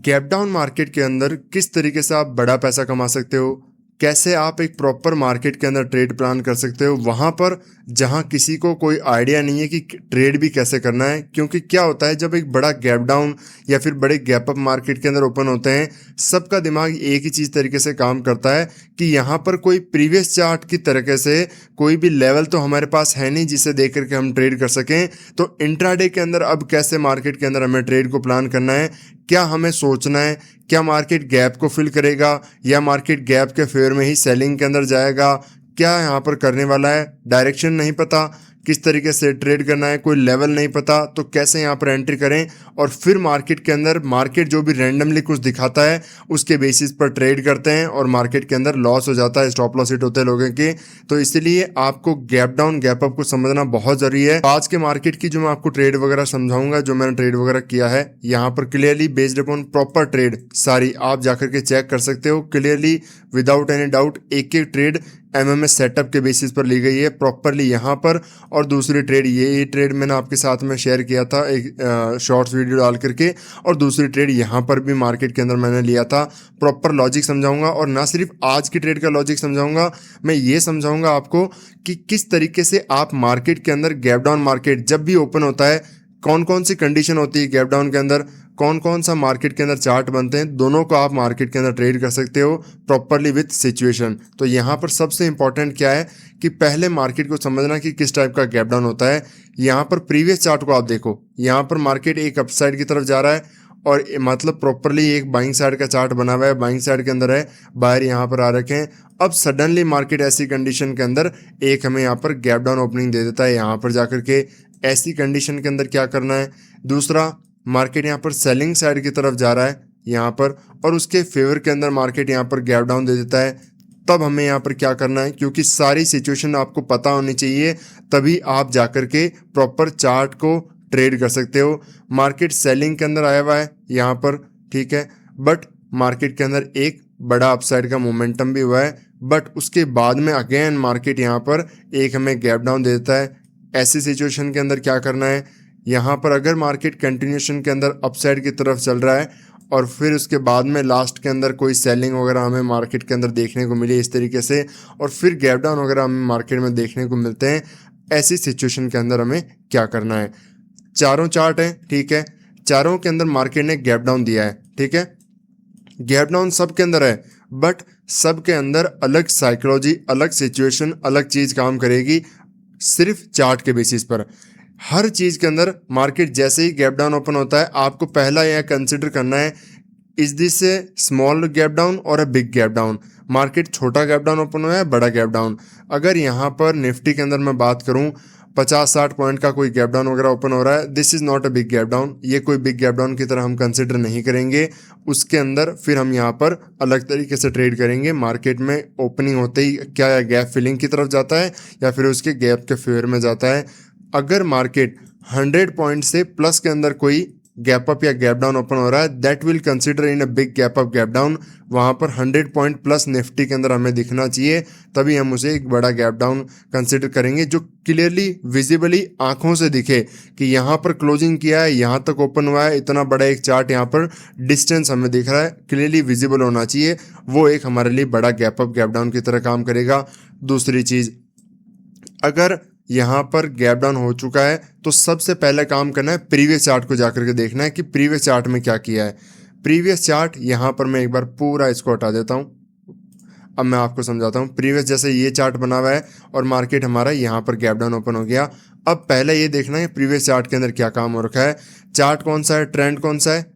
Gap down market के अंदर किस तरीके से आप बड़ा पैसा कमा सकते हो, कैसे आप एक प्रॉपर मार्केट के अंदर ट्रेड प्लान कर सकते हो वहाँ पर जहाँ किसी को कोई आइडिया नहीं है कि ट्रेड भी कैसे करना है। क्योंकि क्या होता है, जब एक बड़ा गैप डाउन या फिर बड़े गैप अप मार्केट के अंदर ओपन होते हैं, सबका दिमाग एक ही चीज़ तरीके से काम करता है कि यहाँ पर कोई प्रीवियस चार्ट की तरीके से कोई भी लेवल तो हमारे पास है नहीं जिसे देख करके हम ट्रेड कर सकें। तो इंट्राडे के अंदर अब कैसे मार्केट के अंदर हमें ट्रेड को प्लान करना है, क्या हमें सोचना है, क्या मार्केट गैप को फिल करेगा या मार्केट गैप के फेवर में ही सेलिंग के अंदर जाएगा, क्या यहाँ पर करने वाला है, डायरेक्शन नहीं पता, किस तरीके से ट्रेड करना है, कोई लेवल नहीं पता, तो कैसे यहाँ पर एंट्री करें। और फिर मार्केट के अंदर मार्केट जो भी रैंडमली कुछ दिखाता है उसके बेसिस पर ट्रेड करते हैं और मार्केट के अंदर लॉस हो जाता है, स्टॉप लॉस हिट होते हैं लोगों के। तो इसलिए आपको गैप डाउन गैप अप को समझना बहुत जरूरी है। आज के मार्केट की जो मैं आपको ट्रेड वगैरह समझाऊंगा, जो मैंने ट्रेड वगैरह किया है यहाँ पर clearly based upon proper trade सारी आप जाकर के चेक कर सकते हो क्लियरली विदाउट एनी डाउट। एक एक ट्रेड एमएमएस सेटअप के बेसिस पर ली गई है प्रॉपरली यहाँ पर। और दूसरी ट्रेड ये ट्रेड मैंने आपके साथ में शेयर किया था एक शॉर्ट्स वीडियो डाल करके, और दूसरी ट्रेड यहाँ पर भी मार्केट के अंदर मैंने लिया था। प्रॉपर लॉजिक समझाऊंगा और ना सिर्फ आज की ट्रेड का लॉजिक समझाऊंगा, मैं ये समझाऊंगा आपको कि किस तरीके से आप मार्केट के अंदर गैप डाउन मार्केट जब भी ओपन होता है कौन कौन सी कंडीशन होती है गैप डाउन के अंदर, कौन कौन सा मार्केट के अंदर चार्ट बनते हैं, दोनों को आप मार्केट के अंदर ट्रेड कर सकते हो प्रॉपरली विथ सिचुएशन। तो यहाँ पर सबसे इंपॉर्टेंट क्या है कि पहले मार्केट को समझना कि किस टाइप का गैप डाउन होता है। यहाँ पर प्रीवियस चार्ट को आप देखो, यहाँ पर मार्केट एक अपसाइड की तरफ जा रहा है और मतलब प्रॉपरली एक बाइंग साइड का चार्ट बना हुआ है, बाइंग साइड के अंदर है, बाहर यहाँ पर आ रखे हैं। अब सडनली मार्केट ऐसी कंडीशन के अंदर एक हमें यहाँ पर गैप डाउन ओपनिंग दे देता है। यहाँ पर जाकर के ऐसी कंडीशन के अंदर क्या करना है, दूसरा मार्केट यहाँ पर सेलिंग साइड की तरफ जा रहा है यहाँ पर, और उसके फेवर के अंदर मार्केट यहाँ पर गैप डाउन दे देता है, तब हमें यहाँ पर क्या करना है, क्योंकि सारी सिचुएशन आपको पता होनी चाहिए तभी आप जाकर के प्रॉपर चार्ट को ट्रेड कर सकते हो। मार्केट सेलिंग के अंदर आया हुआ है यहाँ पर, ठीक है, बट मार्केट के अंदर एक बड़ा अपसाइड का मोमेंटम भी हुआ है, बट उसके बाद में अगेन मार्केट यहाँ पर एक हमें गैप डाउन दे देता है। ऐसी सिचुएशन के अंदर क्या करना है, यहाँ पर अगर मार्केट कंटिन्यूएशन के अंदर अपसाइड की तरफ चल रहा है और फिर उसके बाद में लास्ट के अंदर कोई सेलिंग वगैरह हमें मार्केट के अंदर देखने को मिली इस तरीके से, और फिर गैप डाउन वगैरह हमें मार्केट में देखने को मिलते हैं, ऐसी सिचुएशन के अंदर हमें क्या करना है। चारों चार्ट है, ठीक है, चारों के अंदर मार्केट ने गैप डाउन दिया है, ठीक है, गैप डाउन सब के अंदर है, बट सब के अंदर अलग साइकोलॉजी, अलग सिचुएशन, अलग चीज़ काम करेगी सिर्फ चार्ट के बेसिस पर। हर चीज़ के अंदर मार्केट जैसे ही गैप डाउन ओपन होता है आपको पहला यह कंसिडर करना है, is this a small gap down और a big gap down. Market छोटा गैप डाउन ओपन हुआ है, बड़ा गैप डाउन। अगर यहाँ पर निफ्टी के अंदर मैं बात करूँ 50-60 पॉइंट का कोई गैप डाउन वगैरह ओपन हो रहा है, this is not a big gap down, ये कोई बिग गैप डाउन की तरह हम कंसिडर नहीं करेंगे। उसके अंदर फिर हम यहाँ पर अलग तरीके से ट्रेड करेंगे। मार्केट में ओपनिंग होते ही क्या गैप फिलिंग की तरफ जाता है या फिर उसके गैप के फेवर में जाता है। अगर मार्केट 100 पॉइंट से प्लस के अंदर कोई गैप अप या गैप डाउन ओपन हो रहा है, that will consider in a big gap up gap down. वहाँ पर 100 पॉइंट प्लस निफ्टी के अंदर हमें दिखना चाहिए, तभी हम उसे एक बड़ा गैप डाउन कंसिडर करेंगे जो क्लियरली विजिबली आंखों से दिखे कि यहाँ पर क्लोजिंग किया है, यहाँ तक ओपन हुआ है, इतना बड़ा एक चार्ट यहाँ पर डिस्टेंस हमें दिख रहा है, क्लियरली विजिबल होना चाहिए, वो एक हमारे लिए बड़ा गैप अप गैप डाउन की तरह काम करेगा। दूसरी चीज़, अगर यहाँ पर गैप डाउन हो चुका है तो सबसे पहले काम करना है प्रीवियस चार्ट को जाकर के देखना है कि प्रीवियस चार्ट में क्या किया है। प्रीवियस चार्ट यहाँ पर मैं एक बार पूरा इसको हटा देता हूँ, अब मैं आपको समझाता हूँ। प्रीवियस जैसे ये चार्ट बना हुआ है और मार्केट हमारा यहाँ पर गैप डाउन ओपन हो गया। अब पहले ये देखना है प्रीवियस चार्ट के अंदर क्या काम हो रखा है, चार्ट कौन सा है, ट्रेंड कौन सा है,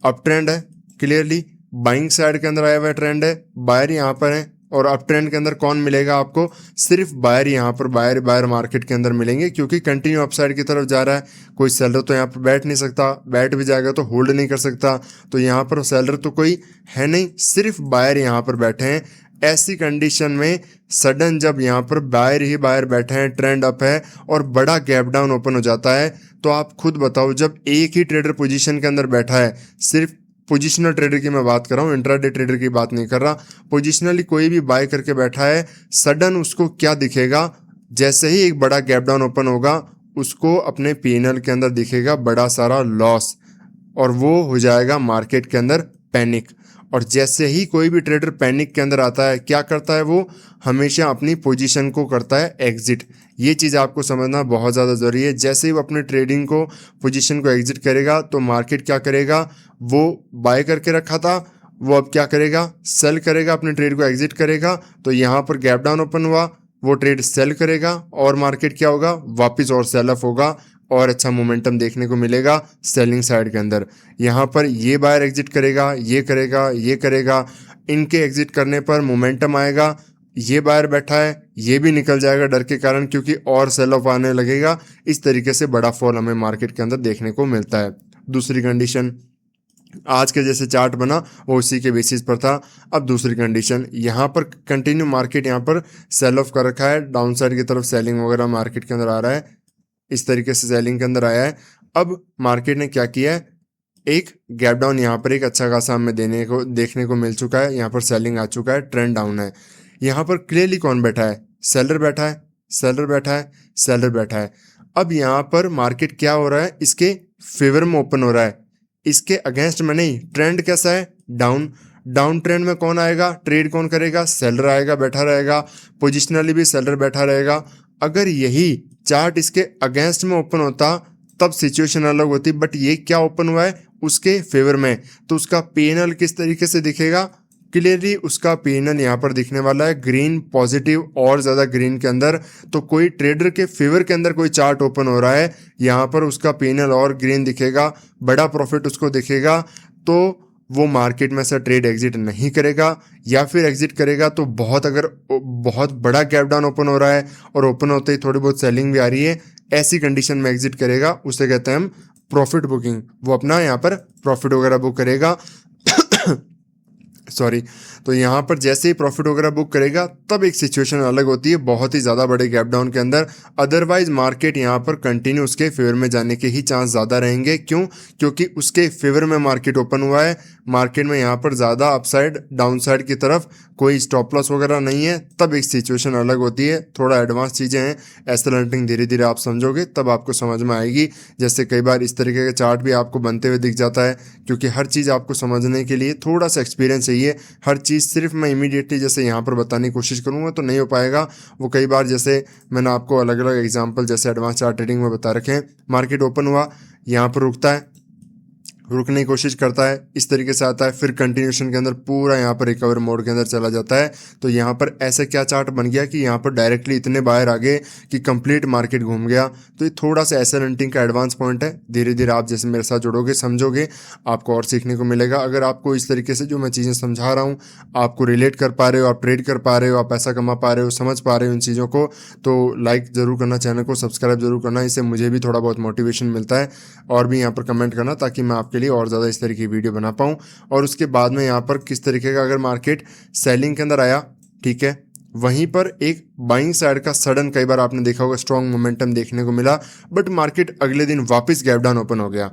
अप ट्रेंड है, क्लियरली बाइंग साइड के अंदर आया हुआ है ट्रेंड है, बायर यहाँ पर है, और अप ट्रेंड के अंदर कौन मिलेगा आपको, सिर्फ बायर यहाँ पर बायर मार्केट के अंदर मिलेंगे, क्योंकि कंटिन्यू अपसाइड की तरफ जा रहा है। कोई सेलर तो यहाँ पर बैठ नहीं सकता, बैठ भी जाएगा तो होल्ड नहीं कर सकता, तो यहाँ पर सेलर तो कोई है नहीं, सिर्फ बायर यहाँ पर बैठे हैं। ऐसी कंडीशन में सडन जब यहाँ पर बायर ही बायर बैठे हैं, ट्रेंड अप है और बड़ा गैप डाउन ओपन हो जाता है, तो आप खुद बताओ, जब एक ही ट्रेडर पोजीशन के अंदर बैठा है, सिर्फ पोजिशनल ट्रेडर की मैं बात कर रहा हूँ, इंट्राडे ट्रेडर की बात नहीं कर रहा, पोजिशनली कोई भी बाय करके बैठा है, सडन उसको क्या दिखेगा, जैसे ही एक बड़ा गैप डाउन ओपन होगा उसको अपने पीएनएल के अंदर दिखेगा बड़ा सारा लॉस, और वो हो जाएगा मार्केट के अंदर पैनिक। और जैसे ही कोई भी ट्रेडर पैनिक के अंदर आता है, क्या करता है वो हमेशा अपनी पोजीशन को करता है एग्जिट। ये चीज़ आपको समझना बहुत ज़्यादा ज़रूरी है। जैसे ही वो अपने ट्रेडिंग को पोजीशन को एग्जिट करेगा तो मार्केट क्या करेगा, वो बाय करके रखा था वो अब क्या करेगा, सेल करेगा, अपने ट्रेड को एग्जिट करेगा। तो यहाँ पर गैप डाउन ओपन हुआ, वो ट्रेड सेल करेगा और मार्केट क्या होगा, वापस और सेल ऑफ होगा और अच्छा मोमेंटम देखने को मिलेगा सेलिंग साइड के अंदर। यहाँ पर ये बायर एग्जिट करेगा, ये करेगा, ये करेगा, इनके एग्जिट करने पर मोमेंटम आएगा। ये बायर बैठा है, ये भी निकल जाएगा डर के कारण, क्योंकि और सेल ऑफ आने लगेगा। इस तरीके से बड़ा फॉल हमें मार्केट के अंदर देखने को मिलता है। दूसरी कंडीशन, आज के जैसे चार्ट बना वो उसी के बेसिस पर था। अब दूसरी कंडीशन, यहाँ पर कंटिन्यू मार्केट यहाँ पर सेल ऑफ कर रखा है, डाउन साइड की तरफ सेलिंग वगैरह मार्केट के अंदर आ रहा है, इस तरीके से सेलिंग के अंदर आया है। अब मार्केट ने क्या किया है, एक गैप डाउन यहाँ पर एक अच्छा खासा हमें देखने को मिल चुका है। यहाँ पर सेलिंग आ चुका है, ट्रेंड डाउन है। यहाँ पर क्लियरली कौन बैठा है, सेलर बैठा है, सेलर बैठा है, सेलर बैठा है। अब यहाँ पर मार्केट क्या हो रहा है, इसके फेवर में ओपन हो रहा है, इसके अगेंस्ट में नहीं। ट्रेंड कैसा है, डाउन। डाउन ट्रेंड में कौन आएगा, ट्रेड कौन करेगा, सेलर आएगा, बैठा रहेगा, पोजिशनली भी सेलर बैठा रहेगा। अगर यही चार्ट इसके अगेंस्ट में ओपन होता तब सिचुएशन अलग होती, बट ये क्या ओपन हुआ है उसके फेवर में, तो उसका पीएनएल किस तरीके से दिखेगा, क्लियरली उसका पीएनएल यहाँ पर दिखने वाला है ग्रीन, पॉजिटिव और ज़्यादा ग्रीन के अंदर। तो कोई ट्रेडर के फेवर के अंदर कोई चार्ट ओपन हो रहा है, यहाँ पर उसका पीएनएल और ग्रीन दिखेगा, बड़ा प्रॉफिट उसको दिखेगा, तो वो मार्केट में से ट्रेड एग्जिट नहीं करेगा, या फिर एग्जिट करेगा तो अगर बहुत बड़ा गैप डाउन ओपन हो रहा है और ओपन होते ही थोड़ी बहुत सेलिंग भी आ रही है, ऐसी कंडीशन में एग्जिट करेगा। उसे कहते हैं हम प्रॉफिट बुकिंग। वो अपना यहाँ पर प्रॉफिट वगैरह बुक करेगा सॉरी। तो यहाँ पर जैसे ही प्रॉफिट वगैरह बुक करेगा तब एक सिचुएशन अलग होती है बहुत ही ज़्यादा बड़े गैप डाउन के अंदर। अदरवाइज मार्केट यहाँ पर कंटिन्यू उसके फेवर में जाने के ही चांस ज़्यादा रहेंगे। क्यों, क्योंकि उसके फेवर में मार्केट ओपन हुआ है, मार्केट में यहाँ पर ज़्यादा अपसाइड डाउन साइड की तरफ कोई स्टॉप लॉस वगैरह नहीं है, तब एक सिचुएशन अलग होती है। थोड़ा एडवांस चीज़ें हैं, एस्केलेटिंग धीरे धीरे आप समझोगे तब आपको समझ में आएगी। जैसे कई बार इस तरीके का चार्ट भी आपको बनते हुए दिख जाता है, क्योंकि हर चीज़ आपको समझने के लिए थोड़ा सा एक्सपीरियंस चाहिए। हर चीज़ सिर्फ मैं इमीडिएटली जैसे यहाँ पर बताने की कोशिश करूँगा तो नहीं हो पाएगा। वो कई बार जैसे मैंने आपको अलग अलग एग्जांपल जैसे एडवांस चार्ट ट्रेडिंग में बता रखे हैं, मार्केट ओपन हुआ, यहाँ पर रुकता है, रुकने की कोशिश करता है, इस तरीके से आता है, फिर कंटिन्यूशन के अंदर पूरा यहाँ पर रिकवर मोड के अंदर चला जाता है। तो यहाँ पर ऐसे क्या चार्ट बन गया कि यहाँ पर डायरेक्टली इतने बाहर आ गए कि कंप्लीट मार्केट घूम गया। तो ये थोड़ा सा एसेट हंटिंग का एडवांस पॉइंट है। धीरे धीरे आप जैसे मेरे साथ जुड़ोगे, समझोगे, आपको और सीखने को मिलेगा। अगर आपको इस तरीके से जो मैं चीज़ें समझा रहा हूँ आपको रिलेट कर पा रहे हो, आप ट्रेड कर पा रहे हो, आप पैसा कमा पा रहे हो, समझ पा रहे हो इन चीज़ों को, तो लाइक ज़रूर करना, चैनल को सब्सक्राइब जरूर करना। इससे मुझे भी थोड़ा बहुत मोटिवेशन मिलता है। और भी यहाँ पर कमेंट करना ताकि मैं आपके लिए और ज़्यादा इस तरीके की वीडियो बना पाऊँ। और उसके बाद में यहाँ पर किस तरीके का, अगर मार्केट सेलिंग के अंदर आया, ठीक है, वहीं पर एक बाइंग साइड का सडन, कई बार आपने देखा होगा, स्ट्रॉन्ग मोमेंटम देखने को मिला, बट मार्केट अगले दिन वापस गैप डाउन ओपन हो गया।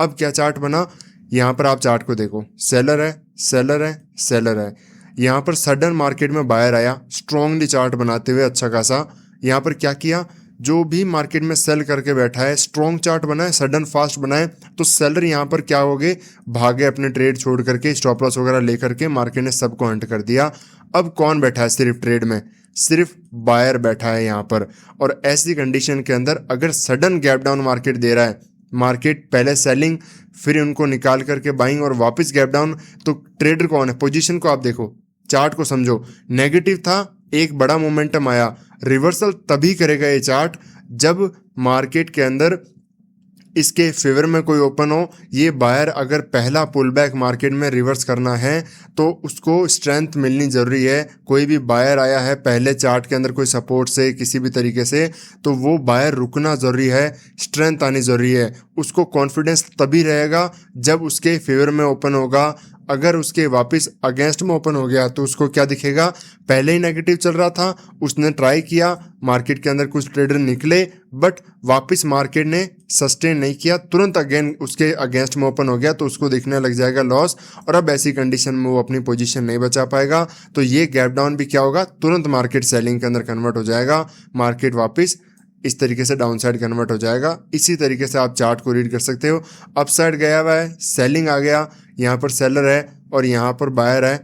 अब क्या चार्ट बना, यहाँ पर आप चार्ट को देखो, सेलर है, सेलर है, सेलर है। यहाँ पर सडन मार्केट में बायर आया स्ट्रॉन्गली चार्ट बनाते हुए अच्छा खासा। यहाँ पर क्या किया, जो भी मार्केट में सेल करके बैठा है, स्ट्रॉन्ग चार्ट बनाए, सडन फास्ट बनाए, तो सेलर यहाँ पर क्या हो गए, भागे अपने ट्रेड छोड़ करके, स्टॉप लॉस वगैरह लेकर के, मार्केट ने सबको हंट कर दिया। अब कौन बैठा है सिर्फ ट्रेड में, सिर्फ बायर बैठा है यहाँ पर। और ऐसी कंडीशन के अंदर अगर सडन गैप डाउन मार्केट दे रहा है, मार्केट पहले सेलिंग फिर उनको निकाल करके बाइंग और वापस गैप डाउन, तो ट्रेडर कौन है, पोजीशन को आप देखो, चार्ट को समझो, नेगेटिव था, एक बड़ा मोमेंटम आया, रिवर्सल तभी करेगा ये चार्ट जब मार्केट के अंदर इसके फेवर में कोई ओपन हो। ये बायर अगर पहला पुल बैक मार्केट में रिवर्स करना है तो उसको स्ट्रेंथ मिलनी ज़रूरी है। कोई भी बायर आया है पहले चार्ट के अंदर कोई सपोर्ट से किसी भी तरीके से, तो वो बायर रुकना ज़रूरी है, स्ट्रेंथ आनी ज़रूरी है। उसको कॉन्फिडेंस तभी रहेगा जब उसके फेवर में ओपन होगा। अगर उसके वापस अगेंस्ट में ओपन हो गया तो उसको क्या दिखेगा, पहले ही नेगेटिव चल रहा था, उसने ट्राई किया, मार्केट के अंदर कुछ ट्रेडर निकले, बट वापस मार्केट ने सस्टेन नहीं किया, तुरंत अगेन उसके अगेंस्ट में ओपन हो गया, तो उसको दिखने लग जाएगा लॉस, और अब ऐसी कंडीशन में वो अपनी पोजीशन नहीं बचा पाएगा। तो ये गैप डाउन भी क्या होगा, तुरंत मार्केट सेलिंग के अंदर कन्वर्ट हो जाएगा, मार्केट वापस इस तरीके से डाउन साइड कन्वर्ट हो जाएगा। इसी तरीके से आप चार्ट को रीड कर सकते हो। अप साइड गया हुआ है, सेलिंग आ गया, यहाँ पर सेलर है, और यहाँ पर बायर है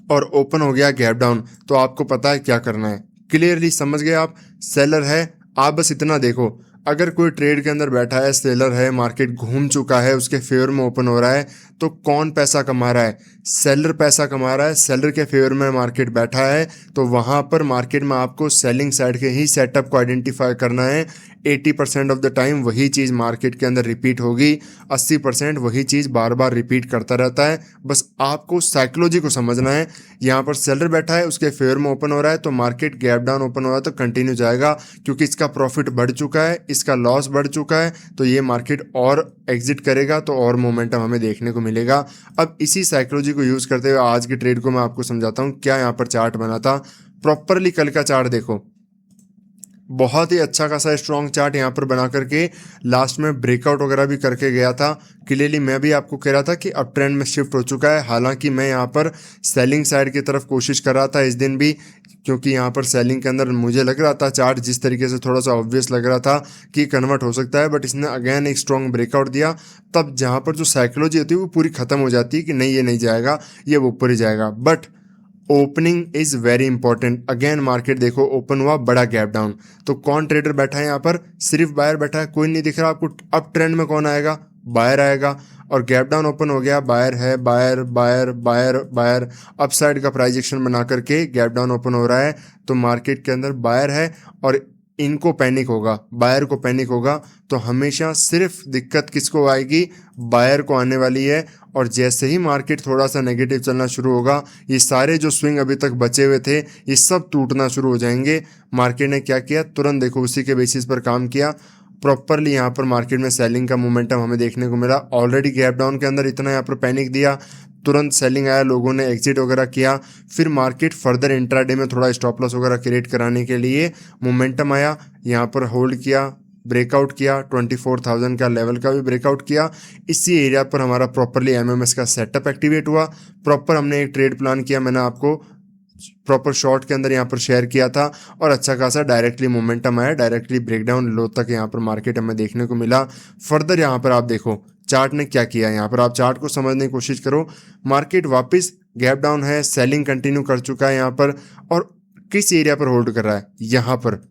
और ओपन हो गया गैप डाउन, तो आपको पता है क्या करना है। क्लियरली समझ गए आप, सेलर है, आप बस इतना देखो, अगर कोई ट्रेड के अंदर बैठा है, सेलर है, मार्केट घूम चुका है, उसके फेवर में ओपन हो रहा है, तो कौन पैसा कमा रहा है? सेलर पैसा कमा रहा है। सेलर के फेवर में मार्केट बैठा है, तो वहाँ पर मार्केट में आपको सेलिंग साइड के ही सेटअप को आइडेंटिफाई करना है। 80% ऑफ द टाइम वही चीज़ मार्केट के अंदर रिपीट होगी, 80% वही चीज़ बार बार रिपीट करता रहता है। बस आपको साइकोलॉजी को समझना है। यहाँ पर सेलर बैठा है, उसके फेवर में ओपन हो रहा है, तो मार्केट गैप डाउन ओपन हो रहा है तो कंटिन्यू जाएगा, क्योंकि इसका प्रॉफिट बढ़ चुका है, इसका लॉस बढ़ चुका है, तो ये मार्केट और एग्जिट करेगा, तो और मोमेंटम हमें देखने को मिलेगा। अब इसी साइकोलॉजी को यूज़ करते हुए आज की ट्रेड को मैं आपको समझाता हूँ क्या यहाँ पर चार्ट बना था। प्रॉपरली कल का चार्ट देखो, बहुत ही अच्छा खासा स्ट्रॉन्ग चार्ट यहाँ पर बना करके लास्ट में ब्रेकआउट वगैरह भी करके गया था। क्लियरली मैं भी आपको कह रहा था कि अप ट्रेंड में शिफ्ट हो चुका है। हालांकि मैं यहाँ पर सेलिंग साइड की तरफ कोशिश कर रहा था इस दिन भी, क्योंकि यहाँ पर सेलिंग के अंदर मुझे लग रहा था चार्ट जिस तरीके से थोड़ा सा ऑब्वियस लग रहा था कि कन्वर्ट हो सकता है, बट इसने अगेन एक स्ट्रॉन्ग ब्रेकआउट दिया। तब जहाँ पर जो साइकोलॉजी होती है वो पूरी खत्म हो जाती है कि नहीं ये नहीं जाएगा, ये ऊपर ही जाएगा। But opening is very important. Again market देखो ओपन हुआ, बड़ा गैप डाउन, तो कौन ट्रेडर बैठा है यहाँ पर? सिर्फ बायर बैठा है, कोई नहीं दिख रहा आपको। अप ट्रेंड में कौन आएगा? बायर आएगा। और गैप डाउन ओपन हो गया, बायर है, buyer buyer buyer buyer, upside का प्राइस एक्शन बना करके गैप डाउन ओपन हो रहा है, तो मार्केट के अंदर बायर है और इनको पैनिक होगा, बायर को पैनिक होगा, तो हमेशा सिर्फ दिक्कत किसको आएगी? बायर को आने वाली है। और जैसे ही मार्केट थोड़ा सा नेगेटिव चलना शुरू होगा, ये सारे जो स्विंग अभी तक बचे हुए थे ये सब टूटना शुरू हो जाएंगे। मार्केट ने क्या किया? तुरंत देखो उसी के बेसिस पर काम किया। प्रॉपरली यहाँ पर मार्केट में सेलिंग का मोमेंटम हमें देखने को मिला। ऑलरेडी गैप डाउन के अंदर इतना यहाँ पर पैनिक दिया, तुरंत सेलिंग आया, लोगों ने एग्जिट वगैरह किया। फिर मार्केट फर्दर इंट्राडे में थोड़ा स्टॉप लॉस वगैरह क्रिएट कराने के लिए मोमेंटम आया, यहाँ पर होल्ड किया, ब्रेकआउट किया, 24,000 का लेवल का भी ब्रेकआउट किया। इसी एरिया पर हमारा प्रॉपरली एमएमएस का सेटअप एक्टिवेट हुआ। प्रॉपर हमने एक ट्रेड प्लान किया, मैंने आपको प्रॉपर शॉर्ट के अंदर यहाँ पर शेयर किया था, और अच्छा खासा डायरेक्टली मोमेंटम आया, डायरेक्टली ब्रेकडाउन लो तक यहाँ पर मार्केट हमें देखने को मिला। फर्दर यहाँ पर आप देखो चार्ट ने क्या किया, यहाँ पर आप चार्ट को समझने की कोशिश करो। मार्केट वापस गैप डाउन है, सेलिंग कंटिन्यू कर चुका है यहाँ पर, और किस एरिया पर होल्ड कर रहा है? यहाँ पर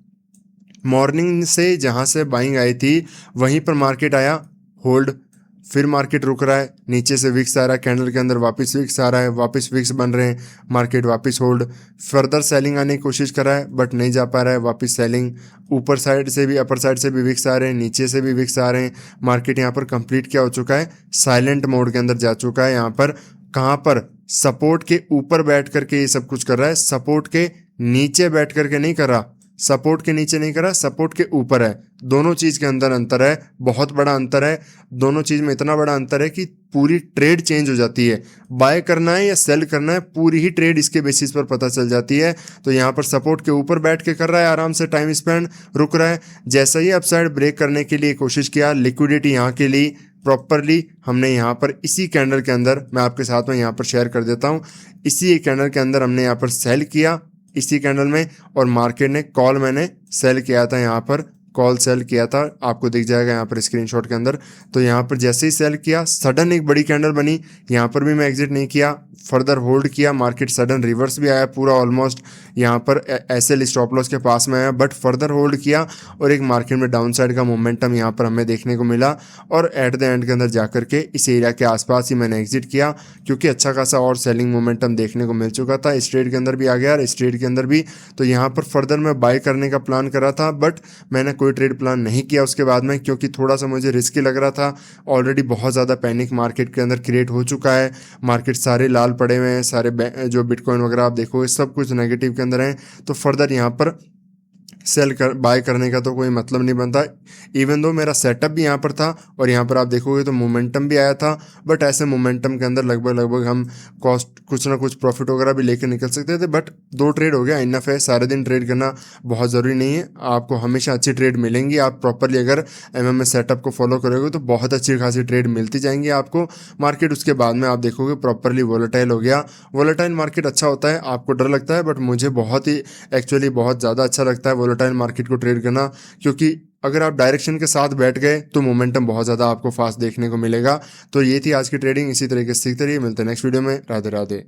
मॉर्निंग से जहाँ से बाइंग आई थी वहीं पर मार्केट आया, होल्ड, फिर मार्केट रुक रहा है, नीचे से विक्स आ रहा है, कैंडल के अंदर वापस विक्स आ रहा है, वापस विक्स बन रहे हैं, मार्केट वापस होल्ड, फर्दर सेलिंग आने की कोशिश कर रहा है बट नहीं जा पा रहा है, वापस सेलिंग, ऊपर साइड से भी, अपर साइड से भी विक्स आ रहे हैं, नीचे से भी विक्स आ रहे हैं। मार्केट यहाँ पर कंप्लीट क्या हो चुका है? साइलेंट मोड के अंदर जा चुका है। यहाँ पर कहाँ पर? सपोर्ट के ऊपर बैठ करके ये सब कुछ कर रहा है, सपोर्ट के नीचे बैठ करके नहीं कर रहा, सपोर्ट के नीचे नहीं करा, सपोर्ट के ऊपर है। दोनों चीज़ के अंदर अंतर है, बहुत बड़ा अंतर है। दोनों चीज़ में इतना बड़ा अंतर है कि पूरी ट्रेड चेंज हो जाती है। बाय करना है या सेल करना है, पूरी ही ट्रेड इसके बेसिस पर पता चल जाती है। तो यहाँ पर सपोर्ट के ऊपर बैठ के कर रहा है, आराम से टाइम स्पेंड, रुक रहा है। जैसा ही अपसाइड ब्रेक करने के लिए कोशिश किया, लिक्विडिटी यहाँ के लिए प्रॉपरली हमने यहाँ पर इसी कैंडल के अंदर, मैं आपके साथ में यहाँ पर शेयर कर देता हूँ, इसी कैंडल के अंदर हमने यहाँ पर सेल किया इसी कैंडल में, और मार्केट ने कॉल, मैंने सेल किया था यहाँ पर, कॉल सेल किया था, आपको दिख जाएगा यहाँ पर स्क्रीनशॉट के अंदर। तो यहाँ पर जैसे ही सेल किया, सडन एक बड़ी कैंडल बनी, यहाँ पर भी मैं एग्जिट नहीं किया, फर्दर होल्ड किया, मार्केट सडन रिवर्स भी आया पूरा, ऑलमोस्ट यहाँ पर एसएल स्टॉप लॉस के पास में आया, बट फर्दर होल्ड किया, और एक मार्केट में डाउन साइड का मोमेंटम यहाँ पर हमें देखने को मिला। और एट द एंड के अंदर जाकर के इस एरिया के आसपास ही मैंने एग्जिट किया, क्योंकि अच्छा खासा और सेलिंग मोमेंटम देखने को मिल चुका था। इस ट्रेड के अंदर भी आ गया और इस ट्रेड के अंदर भी। तो यहाँ पर फर्दर मैं बाय करने का प्लान कर रहा था, बट मैंने कोई ट्रेड प्लान नहीं किया उसके बाद में, क्योंकि थोड़ा सा मुझे रिस्की लग रहा था। ऑलरेडी बहुत ज़्यादा पैनिक मार्केट के अंदर क्रिएट हो चुका है, मार्केट सारे लाल पड़े हुए हैं, सारे जो बिटकॉइन वगैरह आप देखो सब कुछ नेगेटिव के अंदर हैं। तो फर्दर यहाँ पर सेल कर बाय करने का तो कोई मतलब नहीं बनता। इवन दो मेरा सेटअप भी यहाँ पर था, और यहाँ पर आप देखोगे तो मोमेंटम भी आया था, बट ऐसे मोमेंटम के अंदर लगभग हम कॉस्ट कुछ ना कुछ प्रॉफिट वगैरह भी लेकर निकल सकते थे। बट 2 ट्रेड हो गया, इनफ है। सारे दिन ट्रेड करना बहुत ज़रूरी नहीं है, आपको हमेशा अच्छी ट्रेड मिलेंगी। आप प्रॉपरली अगर एमएमएस सेटअप को फॉलो करोगे तो बहुत अच्छी खासी ट्रेड मिलती जाएंगी आपको। मार्केट उसके बाद में आप देखोगे प्रॉपरली वोलेटाइल हो गया। वोलेटाइल मार्केट अच्छा होता है, आपको डर लगता है, बट मुझे बहुत ही एक्चुअली बहुत ज़्यादा अच्छा लगता है वोलेटाइल मार्केट को ट्रेड करना, क्योंकि अगर आप डायरेक्शन के साथ बैठ गए तो मोमेंटम बहुत ज़्यादा आपको फास्ट देखने को मिलेगा। तो ये थी आज की ट्रेडिंग। इसी तरीके से सीखते रहिए, मिलते हैं नेक्स्ट वीडियो में। राधे राधे।